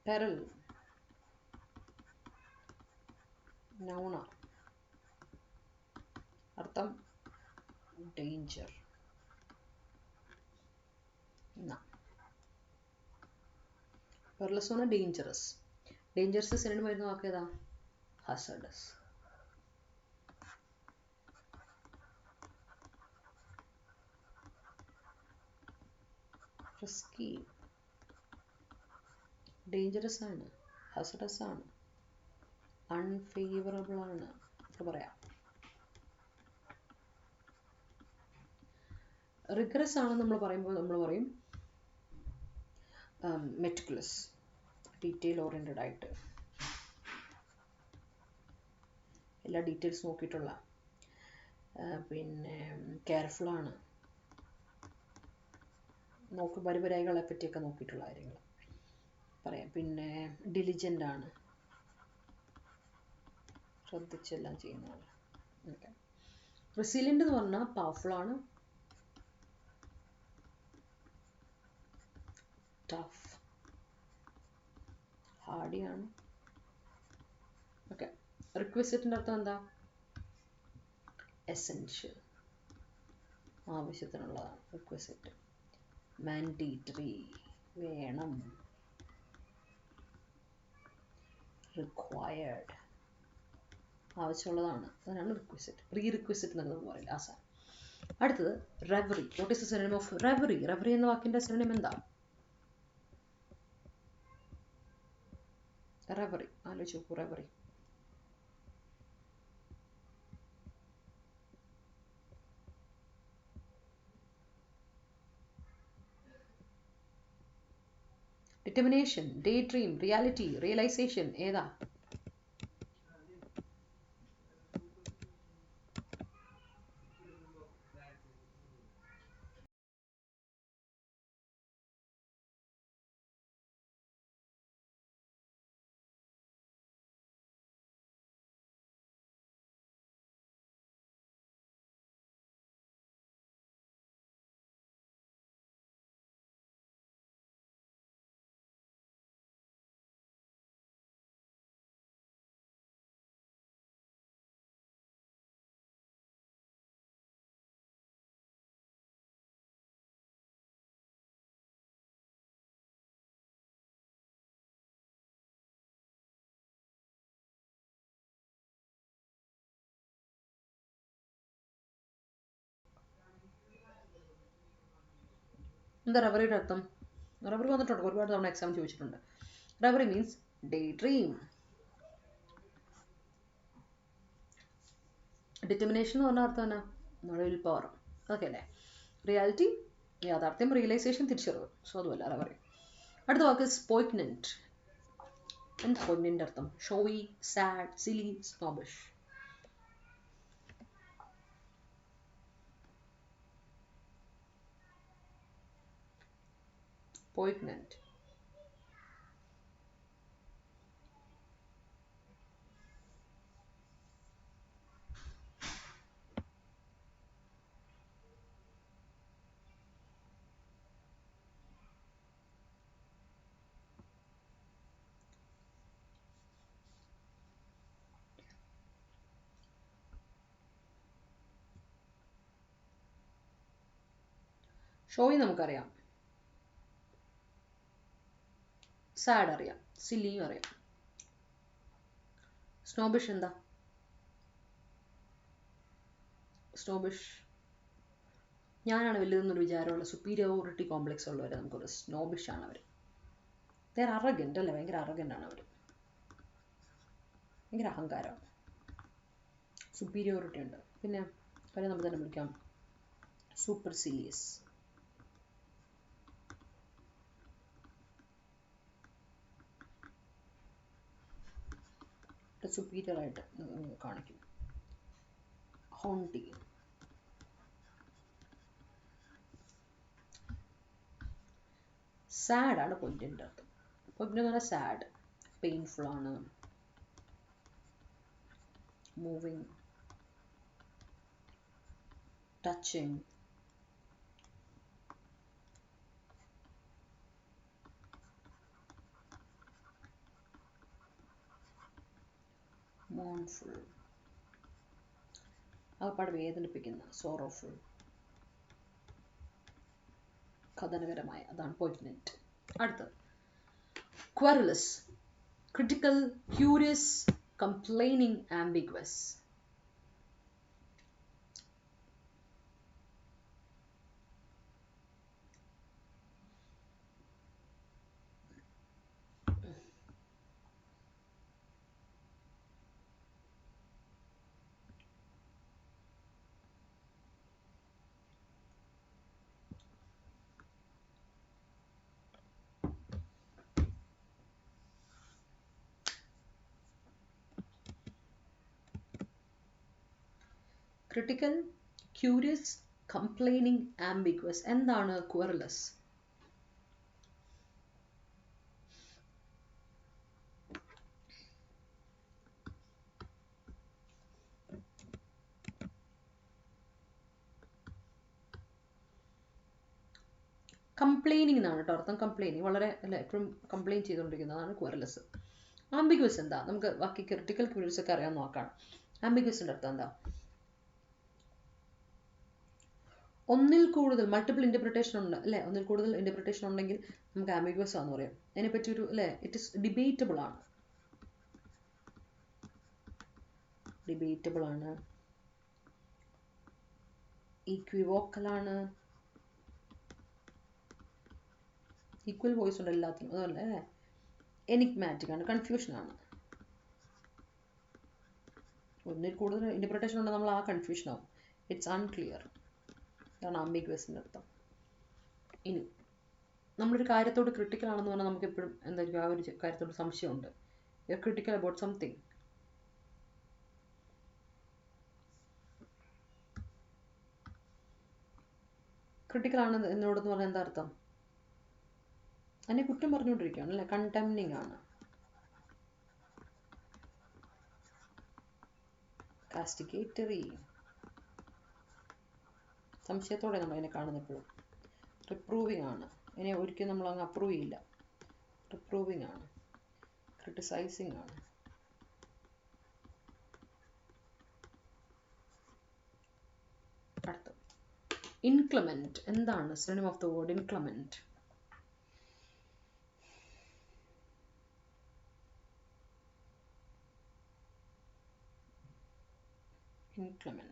പെറൽ നൗണ, അർത്ഥം ഡേഞ്ചർ. പെർലസ് എന്ന് പറഞ്ഞാൽ ഡേഞ്ചറസ്. ഡേഞ്ചറസ് സിനിമ വരുന്ന വാക്ക് ഏതാ, ഹസഡസ്. റിസ്കി, ഡേഞ്ചറസ് ആണ്, ഹസഡസ് ആണ്, അൺഫേവറബിൾ ആണ് ഒക്കെ പറയാം. റിഗ്രസ് ആണെന്ന് നമ്മൾ പറയുമ്പോൾ നമ്മൾ പറയും മെറ്റിക്കുലസ്, ഡീറ്റെയിൽ ഓറിയൻറ്റഡ് ആയിട്ട് എല്ലാ ഡീറ്റെയിൽസ് നോക്കിയിട്ടുള്ള, പിന്നെ കെയർഫുള്ളാണ്, വരിവരായികളെ പറ്റിയൊക്കെ നോക്കിയിട്ടുള്ള കാര്യങ്ങൾ പറയാം. പിന്നെ ഡിലിജൻ്റ് ആണ്, ശ്രദ്ധിച്ചെല്ലാം ചെയ്യുന്നതാണ്. ഓക്കെ. റെസിലിയൻ്റ് എന്ന് പറഞ്ഞാൽ പവർഫുൾ ആണ്, ടഫ്, ഹാർഡിയാണ്. ഓക്കെ. റിക്വസിറ്റിൻ്റെ അർത്ഥം എന്താ, എസെൻഷ്യൽ, ആവശ്യത്തിനുള്ളതാണ് റിക്വസിറ്റ്. മാൻഡേറ്ററി, വേണം. റിക്വയർഡ്, ആവശ്യമുള്ളതാണ്, അതിനാണ് റിക്വസിറ്റ്. പ്രീ റിക്വസിറ്റ് എന്നൊക്കെ നമ്മൾ പറയില്ല, ആ സാധനം. അടുത്തത് reverie. What is the synonym of reverie? Reverie എന്ന വാക്കിന്റെ സിനോണിം എന്താ, റെവറി ആലോചിച്ച് നോക്കൂ. Reverie determination, daydream, reality, realization, ഏതാ? എന്താ റെവറിയുടെ അർത്ഥം? റെവറി വന്നിട്ടുണ്ട്, ഒരുപാട് തവണ എക്സാം ചോദിച്ചിട്ടുണ്ട്. Reverie means day dream. Determination എന്ന് പറഞ്ഞ അർത്ഥം എന്നാ, നമ്മുടെ വിൽ പവർ. ഓക്കെ അല്ലേ. റിയാലിറ്റി, യാഥാർത്ഥ്യം, റിയലൈസേഷൻ, തിരിച്ചറിവ്. സോ അതുമല്ല അല്ല പറയും. അടുത്ത വാക്ക് പോയിഗ്നന്റ്. എന്താ പോയിഗ്നന്റ് അർത്ഥം? ഷോയി, സാഡ്, സിലി, സ്നോബിഷ്. പോയിഗ്നന്റ്. ഷോയി നമുക്കറിയാം, സാഡ് അറിയാം, സില്ലിയും അറിയാം. സ്നോബിഷ് എന്താ? സ്നോബിഷ് ഞാനാണ് വലുതെന്നൊരു വിചാരമുള്ള, സുപ്പീരിയോറിറ്റി കോംപ്ലക്സ് ഉള്ളവർ നമുക്കൊരു സ്നോബിഷ് ആണ് അവർ. ദർ അറഗന്റ് അല്ലേ, ഭയങ്കര അറഗന്റ് ആണ് അവർ, ഭയങ്കര അഹങ്കാരം, സുപ്പീരിയോറിറ്റി ഉണ്ട്. പിന്നെ അവരെ നമുക്ക് തന്നെ വിളിക്കാം സൂപ്പർ സീരിയസ്. സുപ്പീരിയർ ആയിട്ട് കാണിക്കും. ഹോണ്ടി. സാഡ് ആണ് പോയിന്റിൻ്റെ അർത്ഥം. പോയിന്റ് എന്ന് പറഞ്ഞാൽ സാഡ്, പെയിൻഫുൾ ആണ്, മൂവിങ്, ടച്ചിങ്, മോൺഫുൾ, അകപ്പാട് വേദനിപ്പിക്കുന്ന, സോറോഫുൾ, കഥനകരമായ. അതാണ് പോയിഗ്നന്റ്. അടുത്ത് querulous. Critical, curious, complaining, ambiguous. Critical, curious, complaining, ambiguous. എന്താണ് ക്വറുലസ്? കംപ്ലൈനിങ് എന്നാണ് കേട്ടോ അർത്ഥം. കംപ്ലൈനിങ്, വളരെ അല്ല, എപ്പോഴും കംപ്ലൈൻ ചെയ്തുകൊണ്ടിരിക്കുന്നതാണ് ക്വറുലസ്. ആംബിഗ്വസ് എന്താ? നമുക്ക് ബാക്കി ക്രിട്ടിക്കൽ, ക്യൂരിയസ് ഒക്കെ അറിയാൻ നോക്കാം. ആംബിഗ്വസിന്റെ അർത്ഥം എന്താ? ഒന്നിൽ കൂടുതൽ, മൾട്ടിപ്പിൾ ഇന്റർപ്രിട്ടേഷൻ ഉണ്ട് അല്ലേ? ഒന്നിൽ കൂടുതൽ ഇന്റർപ്രിട്ടേഷൻ ഉണ്ടെങ്കിൽ നമുക്ക് ആംബിഗ്വസ് ആണെന്ന് പറയാം. അതിനെപ്പറ്റി ഒരു അല്ലേ, ഇറ്റ് ഇസ് ഡിബേറ്റബിൾ ആണ്, ഡിബേറ്റബിൾ ആണ്, ഈക്വിവോക്കൽ ആണ്, ഈക്വൽ വോയിസ് ഉണ്ട് എല്ലാത്തിനും, അതുപോലെ എനിഗ്മാറ്റിക് ആണ്, കൺഫ്യൂഷൻ ആണ്. ഒന്നിൽ കൂടുതൽ ഇന്റർപ്രിട്ടേഷൻ ഉണ്ടെങ്കിൽ നമ്മൾ ആ കൺഫ്യൂഷൻ ആവും, ഇറ്റ്സ് അൺക്ലിയർ. അതാണ് ആംബിഗ്വസിൻ്റെ അർത്ഥം. ഇനി നമ്മളൊരു കാര്യത്തോട് ക്രിട്ടിക്കൽ ആണെന്ന് പറഞ്ഞാൽ നമുക്ക് എപ്പോഴും എന്തായിരിക്കും, ആ ഒരു കാര്യത്തോട് സംശയമുണ്ട്. You are critical about something. Critical ആണ് എന്നോടെന്ന് പറഞ്ഞാൽ എന്താ അർത്ഥം? അതിനെ കുറ്റം പറഞ്ഞുകൊണ്ടിരിക്കുകയാണ് അല്ലേ, കണ്ടംനിങ് ആണ്, കാസ്റ്റിഗേറ്ററി, സംശയത്തോടെ നമ്മൾ അതിനെ കാണുന്നപ്പോഴും. റിപ്രൂവിങ് ആണ്, അതിനെ ഒരിക്കലും നമ്മൾ അങ്ങ് അപ്രൂവ് ചെയ്യില്ല, റിപ്രൂവിങ് ആണ്, ക്രിട്ടിസൈസിങ് ആണ്. അടുത്ത ഇൻക്ലമെന്റ്. എന്താണ് synonym of the word inclement? inclement.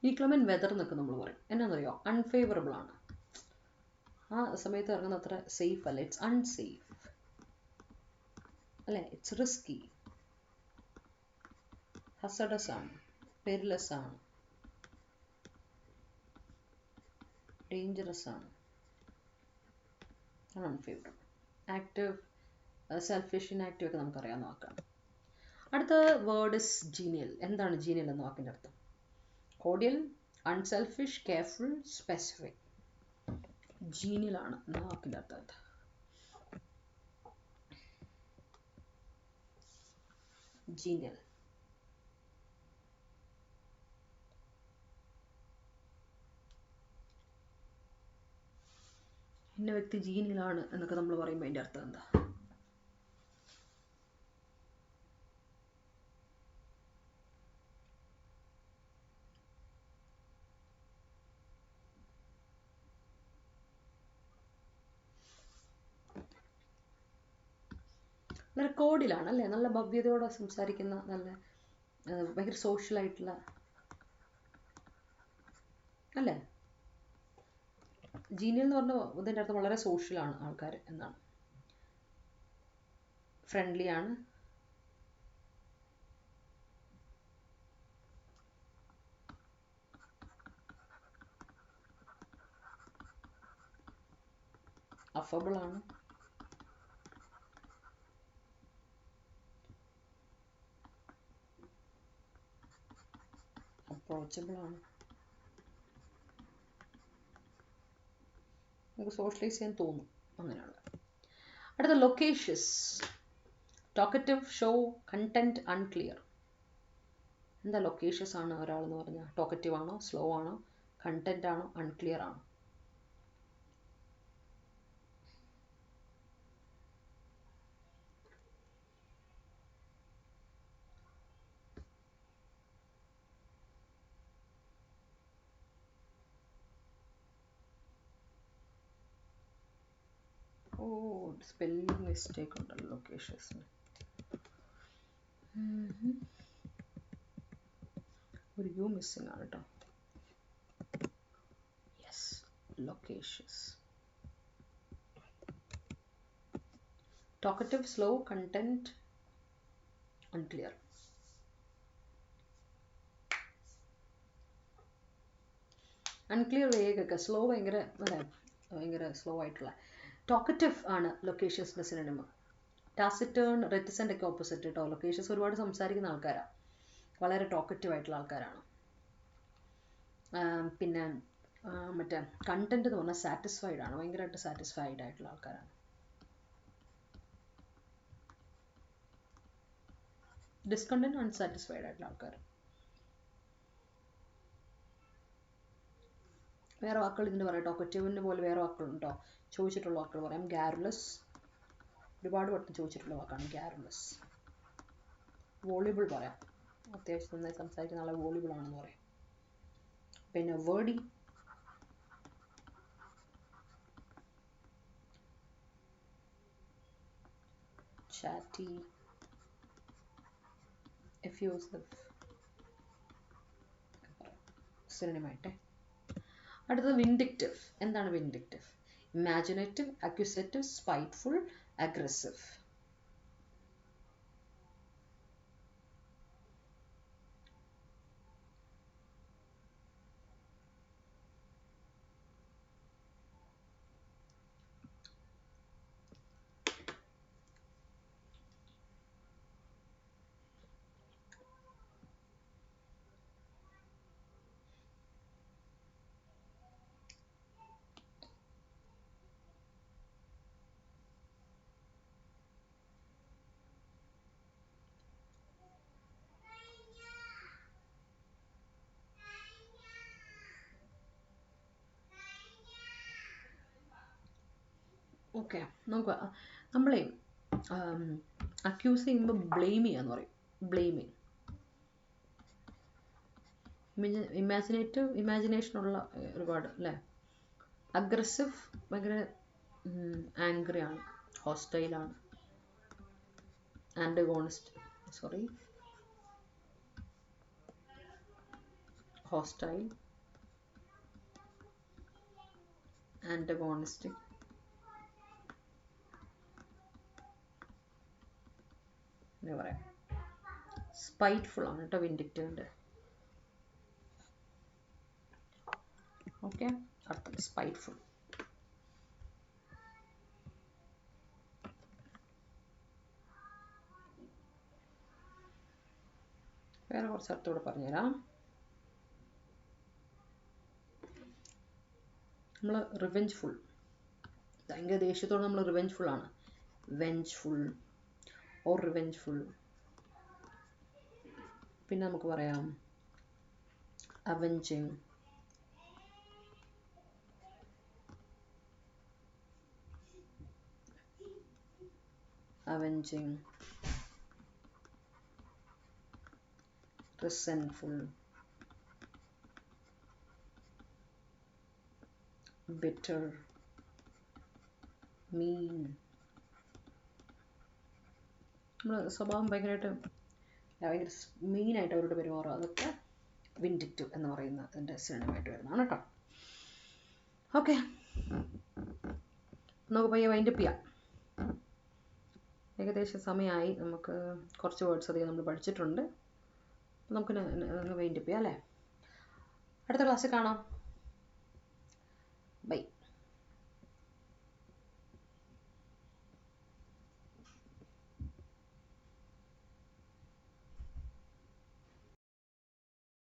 Inclement weather എന്നൊക്കെ നമ്മൾ പറയും. എന്നാണെന്നറിയോ? അൺഫേവറബിൾ ആണ്. ആ സമയത്ത് ഇറങ്ങുന്ന അത്ര സേഫ് അല്ല. ഇറ്റ്സ് അൺസേഫ് അല്ലേ? ഇറ്റ്സ് റിസ്കി, ഹസഡസ് ആണ്, പെരിലസ് ആണ്, ഡേഞ്ചറസ് ആണ്, അൺഫേവറബിൾ. ആക്റ്റീവ്, സെൽഫിഷ്, ഇനാക്റ്റീവ് ഒക്കെ നമുക്കറിയാവുന്ന വാക്കാണ്. അടുത്ത വേർഡ് ഇസ് ജീനിയൽ. എന്താണ് ജീനിയൽ എന്ന വാക്കിൻ്റെ അർത്ഥം? Cordial, unselfish, careful, specific. Genial ആണ് എന്ന വാക്കിൻ്റെ അർത്ഥം എന്താ? ജീനിയൽ. ഇന്ന വ്യക്തി ജീനിയലാണ് എന്നൊക്കെ നമ്മൾ പറയുമ്പോൾ അതിൻ്റെ അർത്ഥം എന്താ? നല്ല കോഡിലാണ് അല്ലേ? നല്ല ഭവ്യതയോടെ സംസാരിക്കുന്ന, നല്ല ഭയങ്കര സോഷ്യലായിട്ടുള്ള അല്ലേ? ജീനിയൽ എന്ന് പറഞ്ഞ ഇതിൻ്റെ അർത്ഥം വളരെ സോഷ്യലാണ് ആൾക്കാർ എന്നാണ്. ഫ്രണ്ട്ലി ആണ്, അഫബിൾ ആണ്, അപ്രോച്ചബിൾ ആണ്. നമുക്ക് സോഷ്യലൈസ് ചെയ്യാൻ തോന്നും അങ്ങനെയുള്ള. അടുത്ത loquacious. Talkative, show, content, unclear. എന്താ ലൊക്കേഷ്യസ് ആണ് ഒരാളെന്ന് പറഞ്ഞാൽ? ടോക്കറ്റീവ് ആണോ, സ്ലോ ആണോ, കണ്ടന്റ് ആണോ, അൺക്ലിയർ ആണോ? ഓ, സ്പെല്ലിംഗ് മിസ്റ്റേക്ക് ഉണ്ടല്ലോ ലൊക്കേഷ്യസിന്. ഒരു യു മിസ്സിംഗ് ആണ് കേട്ടോ. Yes, loquacious. Talkative, slow, content, unclear. Unclear വേഗമൊക്കെ, സ്ലോ ഭയങ്കര ഭയങ്കര സ്ലോ ആയിട്ടുള്ള. ടോക്കറ്റീവ് ആണ് ലൊക്കേഷ്യസിൻ്റെ സിനോണിം. ടാസിറ്റേൺ, റെറ്റിസെൻ്റ് ഒക്കെ ഓപ്പോസിറ്റ് കേട്ടോ. ലൊക്കേഷ്യസ് ഒരുപാട് സംസാരിക്കുന്ന ആൾക്കാരാണ്, വളരെ ടോക്കറ്റീവ് ആയിട്ടുള്ള ആൾക്കാരാണ്. പിന്നെ മറ്റേ കണ്ടന്റ് എന്ന് പറഞ്ഞാൽ സാറ്റിസ്ഫൈഡ് ആണ്, ഭയങ്കരമായിട്ട് സാറ്റിസ്ഫൈഡ് ആയിട്ടുള്ള ആൾക്കാരാണ്. ഡിസ്കണ്ടന്റ്, അൺസാറ്റിസ്ഫൈഡ് ആയിട്ടുള്ള ആൾക്കാർ. വേറെ വാക്കുകൾ ഇതിൻ്റെ പറയാം. ടോക്കറ്റീവിൻ്റെ പോലെ വേറെ വാക്കുകളുണ്ടോ? ചോദിച്ചിട്ടുള്ള വാക്കുകൾ പറയാം. ഗാരുലസ്, ഒരുപാട് വട്ടം ചോദിച്ചിട്ടുള്ള വാക്കാണ് ഗാരുലസ്. വോളിബിൾ പറയാം, അത്യാവശ്യം നന്നായി സംസാരിക്കുന്ന ആളെ വോളിബിൾ ആണെന്ന് പറയാം. പിന്നെ വേർഡി, ചാറ്റി, എഫ്യൂസീവ് സിനോണിമായിട്ടെ. അടുത്തത് വിൻഡിക്റ്റീവ്. എന്താണ് vindictive? Imaginative, accusative, spiteful, aggressive. Okay, നോക്കുക. നമ്മളെ അക്യൂസ് ചെയ്യുമ്പോൾ ബ്ലെയിം ചെയ്യാന്ന് പറയും. ബ്ലെയിമിങ്. ഇമാജിനേഷനുള്ള ഒരുപാട് അല്ലേ. അഗ്രസീവ്, ഭയങ്കര ആംഗ്രി ആണ്, ഹോസ്റ്റൈലാണ്, ആൻറ്റഗോണിസ്റ്റ്, hostile, antagonistic, എന്ന് പറയാം. സ്പൈറ്റ്ഫുൾ ആണ് കേട്ടോ വിൻഡിക്റ്റീവിൻ്റെ. ഓക്കെ, അർത്ഥം സ്പൈറ്റ്ഫുൾ. വേറെ കുറച്ച് അർത്ഥം പറഞ്ഞുതരാം. നമ്മൾ റിവെഞ്ച്ഫുൾ, ഭയങ്കര ദേഷ്യത്തോടെ നമ്മൾ റിവെഞ്ച്ഫുൾ ആണ്. വെഞ്ച്ഫുൾ ഓർ റിവെഞ്ച്ഫുൾ. പിന്നെ നമുക്ക് പറയാം അവെഞ്ചിങ്, avenging, resentful, bitter, mean. നമ്മൾ സ്വഭാവം ഭയങ്കര മീനായിട്ട് അവരോട് പെരുമാറുക, അതൊക്കെ വിൻഡിക്റ്റീവ് എന്ന് പറയുന്ന അതിൻ്റെ സിനോണിമായിട്ട് വരുന്നതാണ് കേട്ടോ. ഓക്കെ, നമുക്ക് പയ്യെ വൈൻഡപ്പ് ചെയ്യാം. ഏകദേശം സമയമായി. നമുക്ക് കുറച്ച് വേർഡ്സ് അധികം നമ്മൾ പഠിച്ചിട്ടുണ്ട്. നമുക്ക് വൈൻഡപ്പ് ചെയ്യാം അല്ലേ? അടുത്ത ക്ലാസ്സിൽ കാണാം. ബൈ.